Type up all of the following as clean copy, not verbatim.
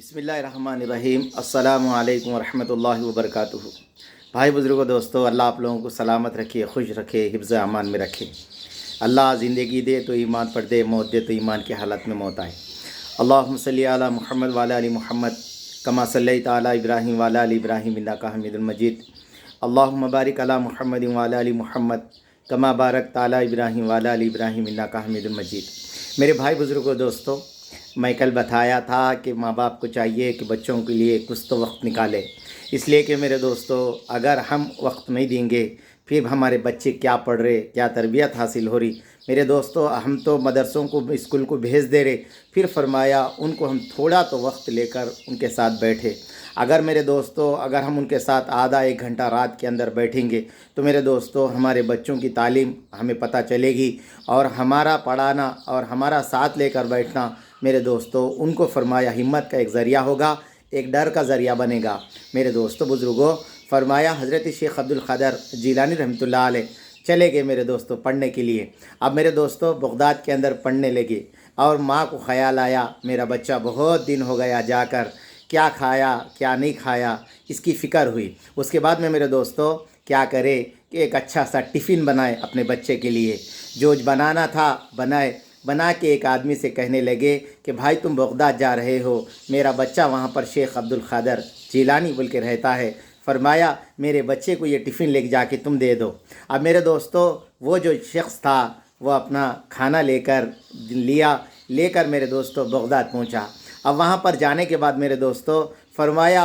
बिस्मिल्लाहिर्रहमानिर्रहीम। अस्सलामु अलैकुम वरहमतुल्लाहि वबरकातुहू। भाई बुज़ुर्गों दोस्तों, अल्लाह आप लोगों को सलामत रखे, खुश रखे, हिफ्ज़ अमान में रखे। अल्लाह ज़िंदगी दे तो ईमान पर दे, मौत दे तो ईमान की हालत में मौत आए। अल्लाहुम्मा सल्ली अला मुहम्मद व अला आलि मुहम्मद कमा सल्लैता अला इब्राहीम व अला आलि इब्राहीम इन्नका हमीदुल मजीद। अल्लाहुम्मा बारिक अला मुहम्मद व अला आलि मुहम्मद कमा बारकता अला इब्राहीम व अला आलि इब्राहीम इन्नका हमीदुल मजीद। मेरे भाई बुज़ुर्गों दोस्तों, मैं कल बताया था कि माँ बाप को चाहिए कि बच्चों के लिए कुछ तो वक्त निकालें, इसलिए कि मेरे दोस्तों अगर हम वक्त नहीं देंगे फिर हमारे बच्चे क्या पढ़ रहे, क्या तरबियत हासिल हो रही। मेरे दोस्तों हम तो मदरसों को, स्कूल को भेज दे रहे, फिर फरमाया उनको हम थोड़ा तो वक्त लेकर उनके साथ बैठे। अगर मेरे दोस्तों अगर हम उनके साथ आधा एक घंटा रात के अंदर बैठेंगे तो मेरे दोस्तों हमारे बच्चों की तालीम हमें पता चलेगी, और हमारा पढ़ाना और हमारा साथ लेकर बैठना मेरे दोस्तों उनको फरमाया हिम्मत का एक ज़रिया होगा, एक डर का ज़रिया बनेगा। मेरे दोस्तों बुज़ुर्गों, फरमाया हज़रत शेख अब्दुल क़ादिर जिलानी रहमतुल्लाह अलैह चले गए मेरे दोस्तों पढ़ने के लिए। अब मेरे दोस्तों बगदाद के अंदर पढ़ने लगे, और माँ को ख़याल आया मेरा बच्चा बहुत दिन हो गया जाकर, क्या खाया क्या नहीं खाया इसकी फ़िक्र हुई। उसके बाद में मेरे दोस्तों क्या करे कि एक अच्छा सा टिफ़िन बनाए अपने बच्चे के लिए। जो बनाना था बना के एक आदमी से कहने लगे कि भाई तुम बगदाद जा रहे हो, मेरा बच्चा वहाँ पर शेख अब्दुल क़ादिर जिलानी बोल के रहता है, फरमाया मेरे बच्चे को ये टिफ़िन लेके जाके तुम दे दो। अब मेरे दोस्तों वो जो शख्स था वो अपना खाना लेकर मेरे दोस्तों बगदाद पहुँचा। अब वहाँ पर जाने के बाद मेरे दोस्तों फरमाया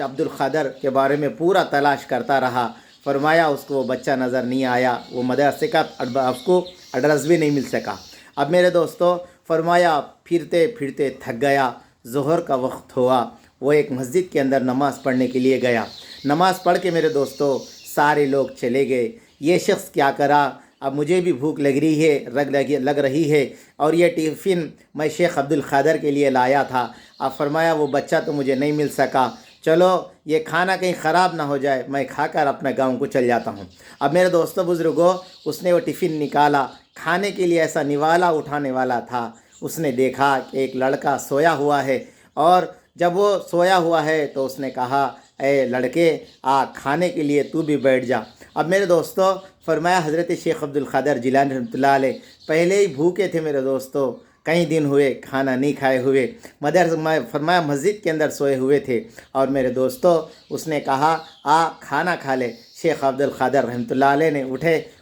अब्दुल क़ादिर के बारे में पूरा तलाश करता रहा। फरमाया उसको वो बच्चा नज़र नहीं आया, वो मदरसे का उसको एड्रेस भी नहीं मिल सका। अब मेरे दोस्तों फरमाया फिरते फिरते थक गया, ज़ोहर का वक्त हुआ, वो एक मस्जिद के अंदर नमाज़ पढ़ने के लिए गया। नमाज़ पढ़ के मेरे दोस्तों सारे लोग चले गए। ये शख्स क्या करा, अब मुझे भी भूख लग रही है और ये टिफ़िन मैं शेख अब्दुल क़ादिर के लिए लाया था। अब फरमाया वो बच्चा तो मुझे नहीं मिल सका, चलो ये खाना कहीं ख़राब ना हो जाए, मैं खाकर अपने गांव को चल जाता हूँ। अब मेरे दोस्तों बुज़ुर्गों उसने वो टिफ़िन निकाला, खाने के लिए ऐसा निवाला उठाने वाला था। उसने देखा कि एक लड़का सोया हुआ है, और जब वो सोया हुआ है तो उसने कहा ए लड़के आ खाने के लिए तू भी बैठ जा। अब मेरे दोस्तों फरमाया हज़रत शेख अब्दुल क़ादिर जिलानी रहमतुल्लाह अलैह पहले ही भूखे थे मेरे दोस्तों, कई दिन हुए खाना नहीं खाए हुए, फरमाया मस्जिद के अंदर सोए हुए थे। और मेरे दोस्तों उसने कहा आ खाना खा ले। शेख अब्दुल क़ादिर रहमतुल्लाह अलैह ने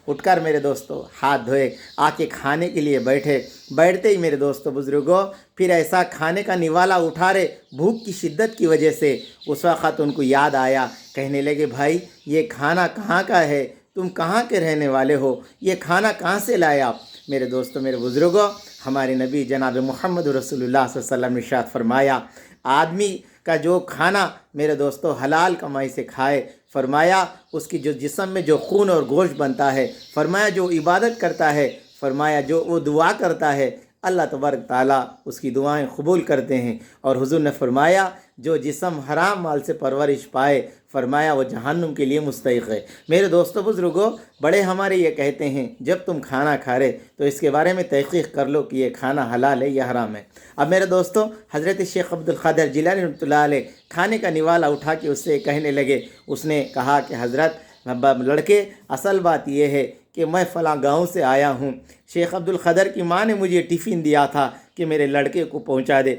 उठकर मेरे दोस्तों हाथ धोए, आके खाने के लिए बैठते ही मेरे दोस्तों बुज़ुर्गों फिर ऐसा खाने का निवाला उठा रहे, भूख की शिद्दत की वजह से उस वक़्त उनको याद आया। कहने लगे भाई ये खाना कहाँ का है, तुम कहाँ के रहने वाले हो, ये खाना कहाँ से लाए आप। मेरे दोस्तों मेरे बुज़ुर्गों हमारे नबी जनाब मोहम्मद रसूलुल्लाह सल्लल्लाहु अलैहि वसल्लम ने इरशाद फरमाया आदमी का जो खाना मेरे दोस्तों हलाल कमाई से खाए, फरमाया उसकी जो जिस्म में जो खून और गोश्त बनता है, फरमाया जो इबादत करता है, फरमाया जो वो दुआ करता है अल्लाह तबारक ताला उसकी दुआएं कबूल करते हैं। और हुज़ूर ने फरमाया जो जिस्म हराम माल से परवरिश पाए, फरमाया वो जहन्नुम के लिए मुस्तहिक़ है। मेरे दोस्तों बुज़ुर्गों बड़े हमारे ये कहते हैं जब तुम खाना खा रहे तो इसके बारे में तहक़ीक़ कर लो कि ये खाना हलाल है या हराम है। अब मेरे दोस्तों हज़रत शेख अब्दुल क़ादिर जिलानी रहमतुल्लाह अलैह खाने का निवाला उठा के उससे कहने लगे। उसने कहा कि हज़रत लड़के असल बात यह है कि मैं फ़लाँ गाँव से आया हूँ, शेख अब्दुल क़ादिर की माँ ने मुझे टिफ़िन दिया था कि मेरे लड़के को पहुँचा दे।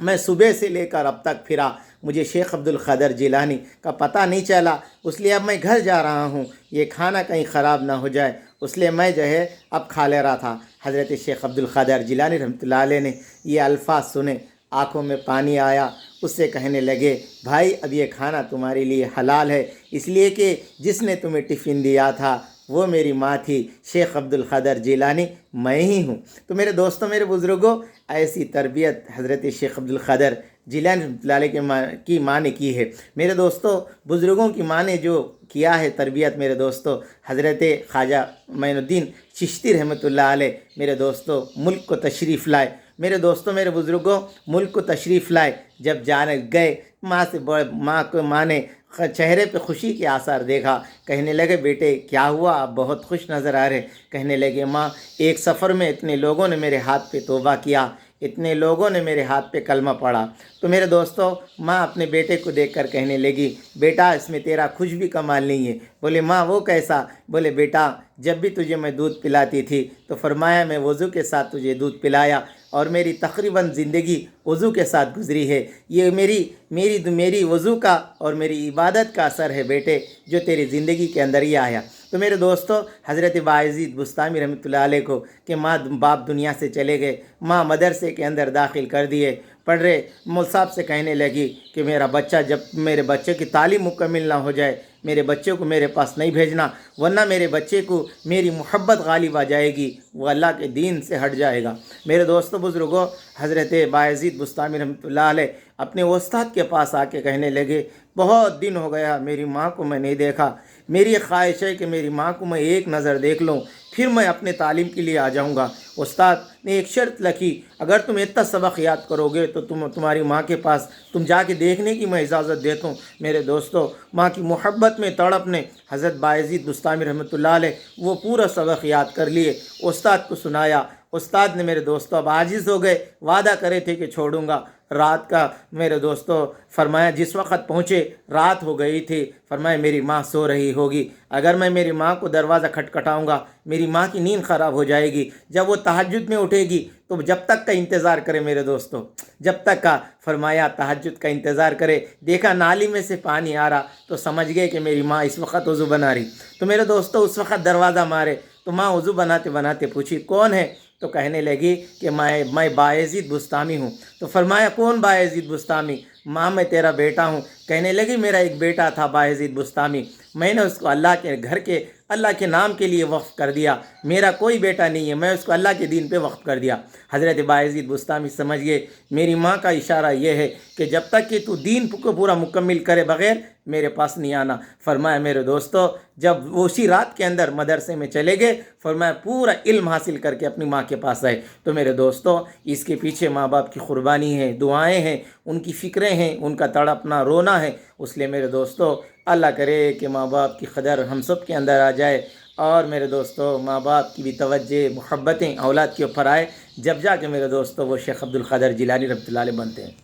मैं सुबह से लेकर अब तक फिरा, मुझे शेख अब्दुल क़ादिर जिलानी का पता नहीं चला, इसलिए अब मैं घर जा रहा हूँ, ये खाना कहीं ख़राब ना हो जाए, इसलिए मैं जो है अब खा ले रहा था। हज़रत शेख अब्दुल क़ादिर जिलानी रहमतुल्लाह अलैह ने ये अल्फाज सुने, आँखों में पानी आया। उससे कहने लगे भाई अब ये खाना तुम्हारे लिए हलाल है, इसलिए कि जिसने तुम्हें टिफ़िन दिया था वो मेरी माँ थी, शेख अब्दुल क़ादिर जिलानी मैं ही हूँ। तो मेरे दोस्तों मेरे बुज़ुर्गों ऐसी तरबियत हज़रत शेख अब्दुल क़ादिर जिलानी रहमतुल्लाह अलैह की माँ ने की है। मेरे दोस्तों बुज़ुर्गों की माँ ने जो किया है तरबियत, मेरे दोस्तों हज़रत ख्वाजा मोइनुद्दीन चिश्ती रहमतुल्लाह अलैह मेरे दोस्तों मुल्क को तशरीफ़ लाए। मेरे दोस्तों मेरे बुज़ुर्गों मुल्क को तशरीफ़ लाए, जब जाने गए माँ ने चेहरे पे खुशी के आसार देखा। कहने लगे बेटे क्या हुआ, आप बहुत खुश नज़र आ रहे। कहने लगे माँ एक सफ़र में इतने लोगों ने मेरे हाथ पे तौबा किया, اتنے لوگوں نے میرے ہاتھ پہ کلمہ پڑھا۔ تو میرے دوستو، ماں اپنے بیٹے کو دیکھ کر کہنے لگی بیٹا اس میں تیرا کچھ بھی کمال نہیں ہے۔ بولے ماں وہ کیسا؟ بولے بیٹا جب بھی تجھے میں دودھ پلاتی تھی تو فرمایا میں وضو کے ساتھ تجھے دودھ پلایا، اور میری تقریباً زندگی وضو کے ساتھ گزری ہے۔ یہ میری وضو کا اور میری عبادت کا اثر ہے بیٹے، جو تیری زندگی کے اندر ہی آیا۔ تو میرے دوستو، حضرت بایزید بستامی رحمۃ اللہ علیہ کو کہ ماں باپ دنیا سے چلے گئے، ماں مدرسے کے اندر داخل کر دیے، پڑھ رہے، مول صاحب سے کہنے لگی کہ جب میرے بچے کی تعلیم مکمل نہ ہو جائے، میرے بچے کو میرے پاس نہیں بھیجنا، ورنہ میرے بچے کو میری محبت غالب آ جائے گی، وہ اللہ کے دین سے ہٹ جائے گا۔ میرے دوستو بزرگوں، حضرت بایزید بستامی رحمۃ اللہ علیہ اپنے استاد کے پاس آ کے کہنے لگے بہت دن ہو گیا میری ماں کو میں نہیں دیکھا، میری خواہش ہے کہ میری ماں کو میں ایک نظر دیکھ لوں، پھر میں اپنے تعلیم کے لیے آ جاؤں گا۔ استاد نے ایک شرط لکھی، اگر تم اتنا سبق یاد کرو گے تو تمہاری ماں کے پاس تم جا کے دیکھنے کی میں اجازت دیتا ہوں۔ میرے دوستو، ماں کی محبت میں تڑپنے حضرت بایزید بستامی رحمۃ اللہ علیہ وہ پورا سبق یاد کر لیے، استاد کو سنایا۔ استاد نے میرے دوستو اب عاجز ہو گئے، وعدہ کرے تھے کہ چھوڑوں گا۔ رات کا میرے دوستو فرمایا جس وقت پہنچے رات ہو گئی تھی، فرمایا میری ماں سو رہی ہوگی، اگر میں میری ماں کو دروازہ کھٹکھٹاؤں گا میری ماں کی نیند خراب ہو جائے گی، جب وہ تہجد میں اٹھے گی تو جب تک کا انتظار کرے میرے دوستو، جب تک کا، فرمایا تہجد کا انتظار کرے۔ دیکھا نالی میں سے پانی آ رہا تو سمجھ گئے کہ میری ماں اس وقت وضو بنا رہی۔ تو میرے دوستو اس وقت دروازہ مارے تو ماں وضو بناتے بناتے پوچھی کون ہے؟ تو کہنے لگی کہ میں بایزید بستامی ہوں۔ تو فرمایا کون بایزید بستامی؟ ماں میں تیرا بیٹا ہوں۔ کہنے لگی میرا ایک بیٹا تھا بایزید بستامی، میں نے اس کو اللہ کے نام کے لیے وقف کر دیا، میرا کوئی بیٹا نہیں ہے، میں اس کو اللہ کے دین پہ وقف کر دیا۔ حضرت بایزید بستامی سمجھ گئے میری ماں کا اشارہ یہ ہے کہ جب تک کہ تو دین کو پورا مکمل کرے بغیر میرے پاس نہیں آنا۔ فرمایا میرے دوستو جب اسی رات کے اندر مدرسے میں چلے گئے، فرمایا پورا علم حاصل کر کے اپنی ماں کے پاس آئے۔ تو میرے دوستو اس کے پیچھے ماں باپ کی قربانی ہے، دعائیں ہیں، ان کی فکریں ہیں، ان کا تڑپنا رونا ہے۔ اس لیے میرے دوستو اللہ کرے کہ ماں باپ کی قدر ہم سب کے اندر آ جائے، اور میرے دوستو ماں باپ کی بھی توجہ محبتیں اولاد کے اوپر آئے، جب جا کے میرے دوستو وہ شیخ عبد القادر جیلانی رحمۃ اللہ علیہ بنتے ہیں۔